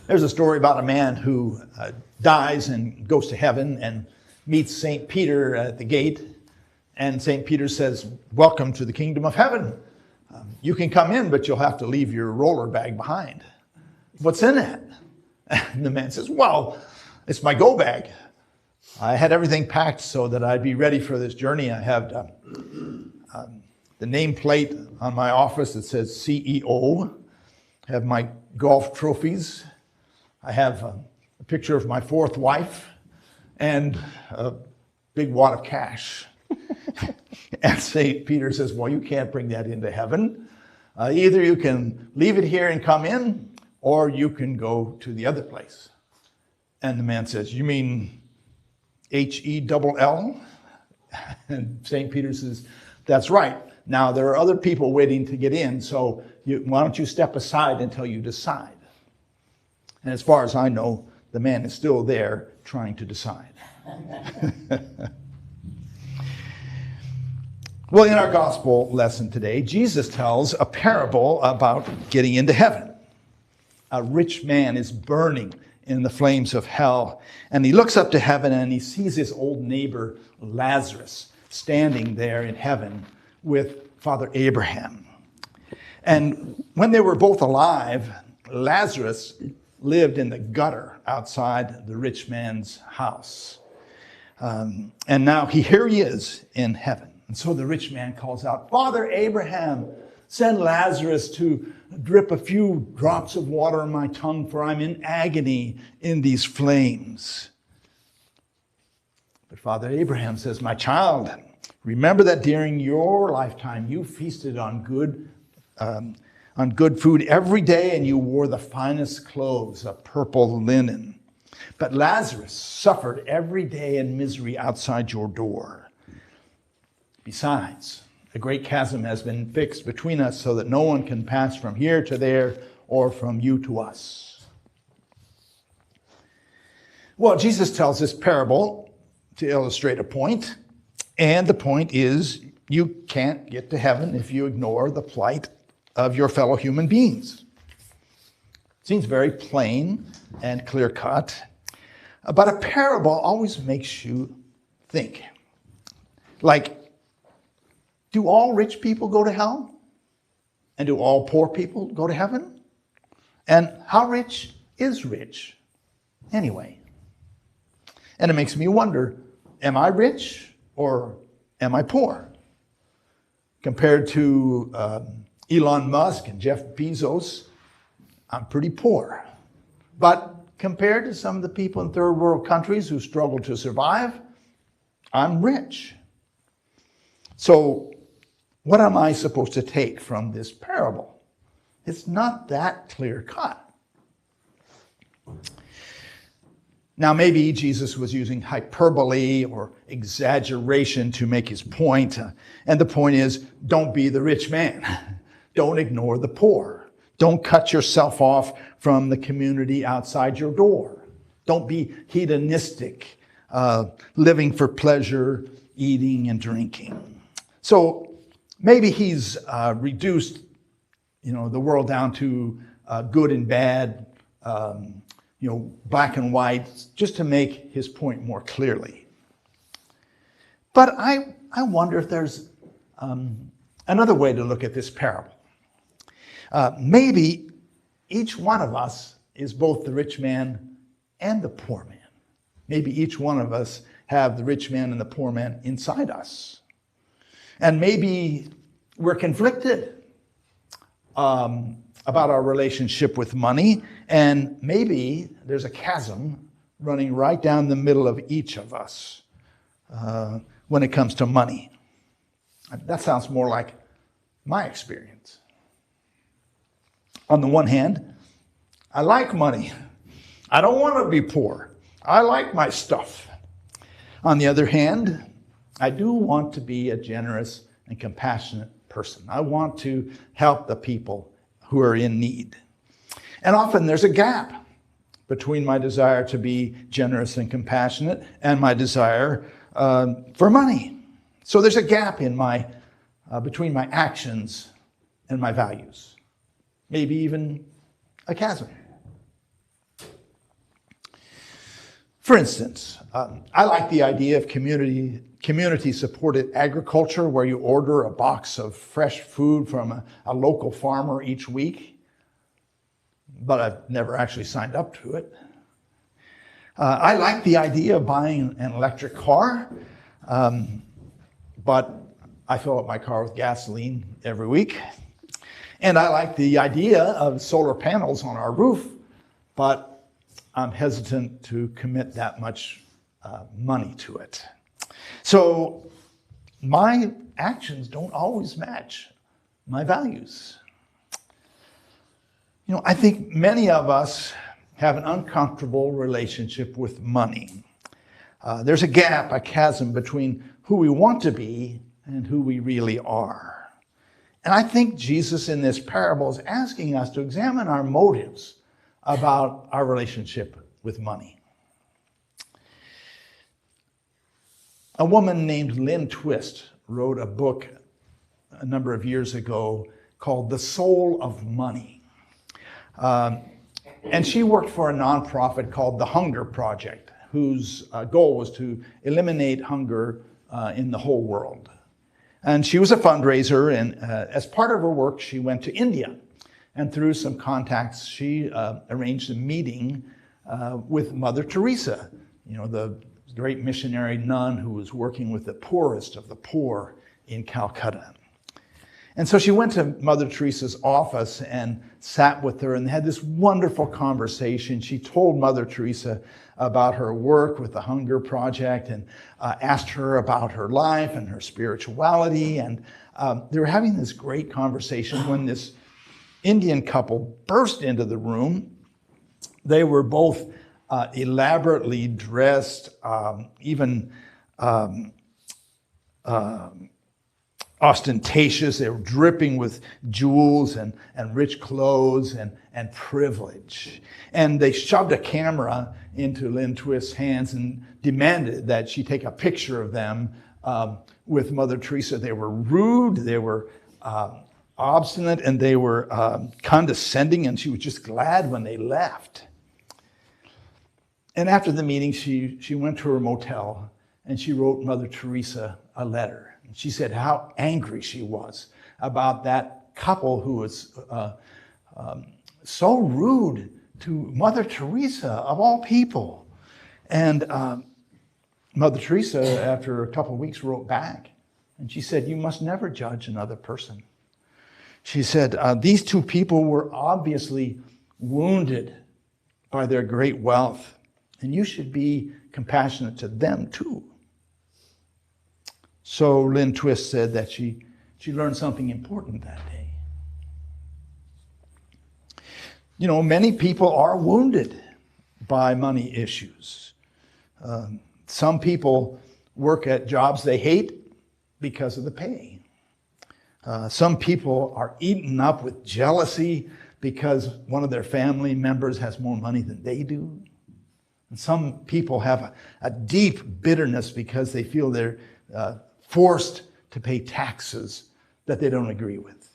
There's a story about a man who dies and goes to heaven and meets St. Peter at the gate. And St. Peter says, "Welcome to the kingdom of heaven. You can come in, but you'll have to leave your roller bag behind." "What's in it?" And the man says, "Well, it's my go bag. I had everything packed so that I'd be ready for this journey. I have the nameplate on my office that says CEO. I have my golf trophies. I have a picture of my fourth wife and a big wad of cash." And St. Peter says, "Well, you can't bring that into heaven. Either you can leave it here and come in, or you can go to the other place." And the man says, "You mean HELL?" And St. Peter says, "That's right. Now, there are other people waiting to get in, so why don't you step aside until you decide?" And as far as I know, the man is still there trying to decide. Well, in our gospel lesson today, Jesus tells a parable about getting into heaven. A rich man is burning in the flames of hell, and he looks up to heaven and he sees his old neighbor Lazarus standing there in heaven with Father Abraham. And when they were both alive, Lazarus lived in the gutter outside the rich man's house. And now here he is in heaven. And so the rich man calls out, "Father Abraham, send Lazarus to drip a few drops of water on my tongue, for I'm in agony in these flames." But Father Abraham says, "My child, remember that during your lifetime you feasted on good food every day, and you wore the finest clothes of purple linen. But Lazarus suffered every day in misery outside your door. Besides, a great chasm has been fixed between us so that no one can pass from here to there or from you to us." Well, Jesus tells this parable to illustrate a point, and the point is you can't get to heaven if you ignore the plight of your fellow human beings. Seems very plain and clear-cut, but a parable always makes you think. Like, do all rich people go to hell? And do all poor people go to heaven? And how rich is rich anyway? And it makes me wonder, am I rich or am I poor? Compared to Elon Musk and Jeff Bezos, I'm pretty poor. But compared to some of the people in third world countries who struggle to survive, I'm rich. So what am I supposed to take from this parable? It's not that clear-cut. Now, maybe Jesus was using hyperbole or exaggeration to make his point. And the point is, don't be the rich man. Don't ignore the poor. Don't cut yourself off from the community outside your door. Don't be hedonistic, living for pleasure, eating and drinking. So maybe he's reduced, the world down to good and bad, black and white, just to make his point more clearly. But I wonder if there's another way to look at this parable. Maybe each one of us is both the rich man and the poor man. Maybe each one of us have the rich man and the poor man inside us. And maybe we're conflicted about our relationship with money, and maybe there's a chasm running right down the middle of each of us when it comes to money. That sounds more like my experience. On the one hand, I like money. I don't want to be poor. I like my stuff. On the other hand, I do want to be a generous and compassionate person. I want to help the people who are in need. And often there's a gap between my desire to be generous and compassionate and my desire for money. So there's a gap in between my actions and my values. Maybe even a chasm. For instance, I like the idea of community-supported agriculture where you order a box of fresh food from a local farmer each week, but I've never actually signed up to it. I like the idea of buying an electric car, but I fill up my car with gasoline every week. And I like the idea of solar panels on our roof, but I'm hesitant to commit that much money to it. So my actions don't always match my values. I think many of us have an uncomfortable relationship with money. There's a gap, a chasm between who we want to be and who we really are. And I think Jesus in this parable is asking us to examine our motives about our relationship with money. A woman named Lynn Twist wrote a book a number of years ago called The Soul of Money. And she worked for a nonprofit called the Hunger Project, whose goal was to eliminate hunger in the whole world. And she was a fundraiser, and as part of her work, she went to India. And through some contacts, she arranged a meeting with Mother Teresa, the great missionary nun who was working with the poorest of the poor in Calcutta. And so she went to Mother Teresa's office and sat with her and had this wonderful conversation. She told Mother Teresa about her work with the Hunger Project and asked her about her life and her spirituality. And they were having this great conversation when this Indian couple burst into the room. They were both elaborately dressed, even ostentatious. They were dripping with jewels and rich clothes and privilege. And they shoved a camera into Lynn Twist's hands and demanded that she take a picture of them with Mother Teresa. They were rude, they were obstinate, and they were condescending, and she was just glad when they left. And after the meeting, she went to her motel and she wrote Mother Teresa a letter. And she said how angry she was about that couple who was so rude to Mother Teresa, of all people. And Mother Teresa, after a couple of weeks, wrote back. And she said, "You must never judge another person." She said, "These two people were obviously wounded by their great wealth. And you should be compassionate to them too." So Lynn Twist said that she learned something important that day. Many people are wounded by money issues. Some people work at jobs they hate because of the pay. Some people are eaten up with jealousy because one of their family members has more money than they do. And some people have a deep bitterness because they feel they're forced to pay taxes that they don't agree with.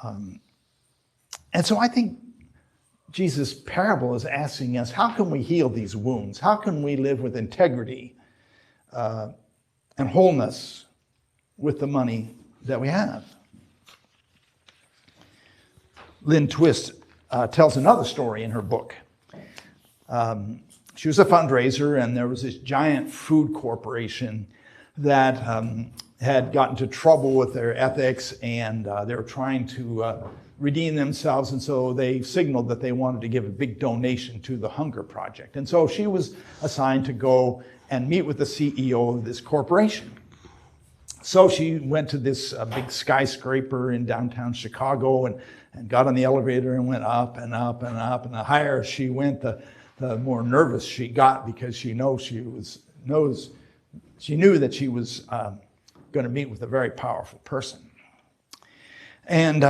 And so I think Jesus' parable is asking us, how can we heal these wounds? How can we live with integrity and wholeness with the money that we have? Lynn Twist tells another story in her book. She was a fundraiser, and there was this giant food corporation that had gotten into trouble with their ethics, and they were trying to redeem themselves, and so they signaled that they wanted to give a big donation to the Hunger Project. And so she was assigned to go and meet with the CEO of this corporation. So she went to this big skyscraper in downtown Chicago and got on the elevator and went up and up and up, and the higher she went, the more nervous she got, because she knew that she was going to meet with a very powerful person. And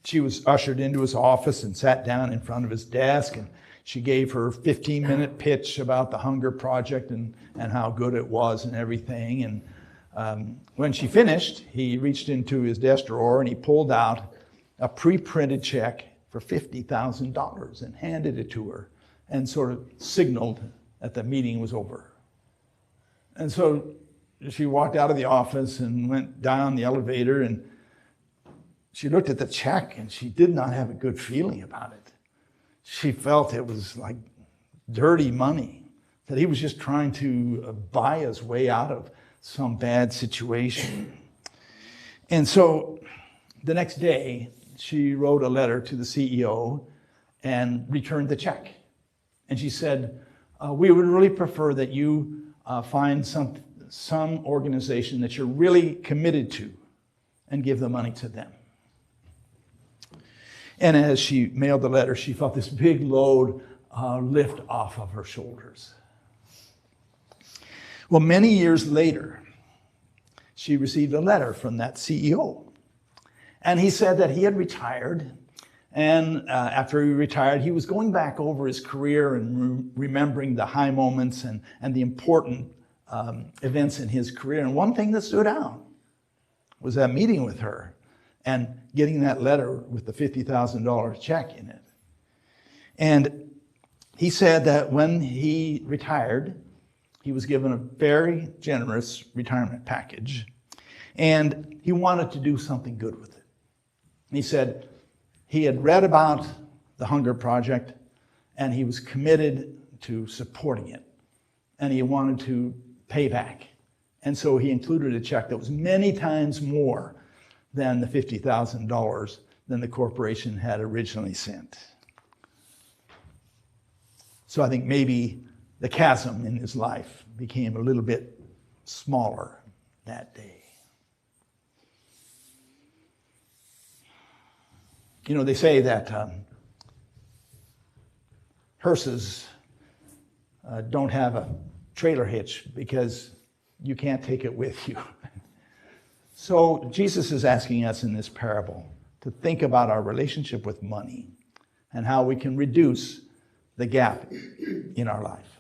she was ushered into his office and sat down in front of his desk, and she gave her 15-minute pitch about the Hunger Project and how good it was and everything. And when she finished, he reached into his desk drawer and he pulled out a pre-printed check for $50,000 and handed it to her and sort of signaled that the meeting was over. And so she walked out of the office and went down the elevator, and she looked at the check and she did not have a good feeling about it. She felt it was like dirty money, that he was just trying to buy his way out of some bad situation. And so the next day, she wrote a letter to the CEO and returned the check. And she said, we would really prefer that you find some organization that you're really committed to and give the money to them. And as she mailed the letter, she felt this big load lift off of her shoulders. Well, many years later, she received a letter from that CEO. And he said that he had retired. And after he retired, he was going back over his career and remembering the high moments and the important events in his career. And one thing that stood out was that meeting with her and getting that letter with the $50,000 check in it. And he said that when he retired, he was given a very generous retirement package, and he wanted to do something good with it. And he said he had read about the Hunger Project, and he was committed to supporting it, and he wanted to pay back. And so he included a check that was many times more than the $50,000 than the corporation had originally sent. So I think maybe the chasm in his life became a little bit smaller that day. You know, they say that hearses don't have a trailer hitch because you can't take it with you. So Jesus is asking us in this parable to think about our relationship with money and how we can reduce the gap in our life.